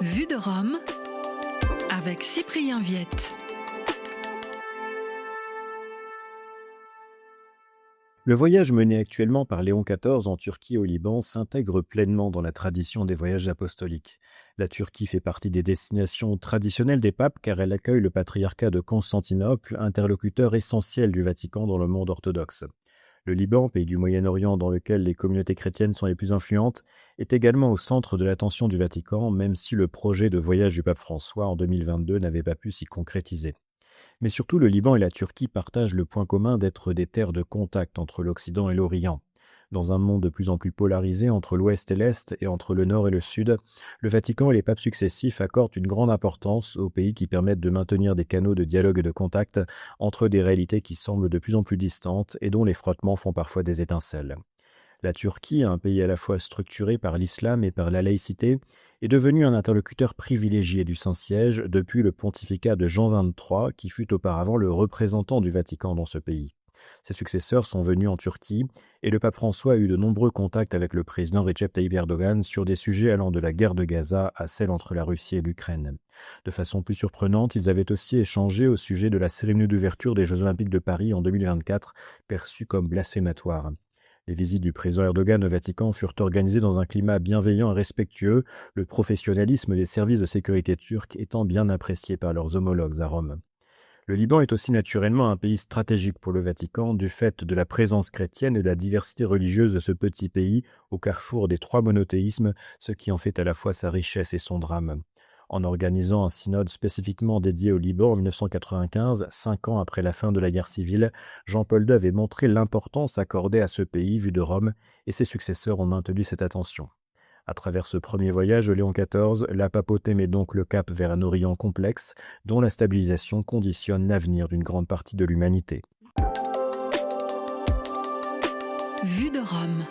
Vue de Rome avec Cyprien Viette. Le voyage mené actuellement par Léon XIV en Turquie et au Liban s'intègre pleinement dans la tradition des voyages apostoliques. La Turquie fait partie des destinations traditionnelles des papes car elle accueille le patriarcat de Constantinople, interlocuteur essentiel du Vatican dans le monde orthodoxe. Le Liban, pays du Moyen-Orient dans lequel les communautés chrétiennes sont les plus influentes, est également au centre de l'attention du Vatican, même si le projet de voyage du pape François en 2022 n'avait pas pu s'y concrétiser. Mais surtout, le Liban et la Turquie partagent le point commun d'être des terres de contact entre l'Occident et l'Orient. Dans un monde de plus en plus polarisé entre l'Ouest et l'Est et entre le Nord et le Sud, le Vatican et les papes successifs accordent une grande importance aux pays qui permettent de maintenir des canaux de dialogue et de contact entre des réalités qui semblent de plus en plus distantes et dont les frottements font parfois des étincelles. La Turquie, un pays à la fois structuré par l'islam et par la laïcité, est devenu un interlocuteur privilégié du Saint-Siège depuis le pontificat de Jean XXIII, qui fut auparavant le représentant du Vatican dans ce pays. Ses successeurs sont venus en Turquie et le pape François a eu de nombreux contacts avec le président Recep Tayyip Erdogan sur des sujets allant de la guerre de Gaza à celle entre la Russie et l'Ukraine. De façon plus surprenante, ils avaient aussi échangé au sujet de la cérémonie d'ouverture des Jeux Olympiques de Paris en 2024, perçue comme blasphématoire. Les visites du président Erdogan au Vatican furent organisées dans un climat bienveillant et respectueux, le professionnalisme des services de sécurité turcs étant bien apprécié par leurs homologues à Rome. Le Liban est aussi naturellement un pays stratégique pour le Vatican du fait de la présence chrétienne et de la diversité religieuse de ce petit pays au carrefour des trois monothéismes, ce qui en fait à la fois sa richesse et son drame. En organisant un synode spécifiquement dédié au Liban en 1995, 5 ans après la fin de la guerre civile, Jean-Paul II avait montré l'importance accordée à ce pays vu de Rome et ses successeurs ont maintenu cette attention. À travers ce premier voyage de Léon XIV, la papauté met donc le cap vers un Orient complexe dont la stabilisation conditionne l'avenir d'une grande partie de l'humanité. Vue de Rome.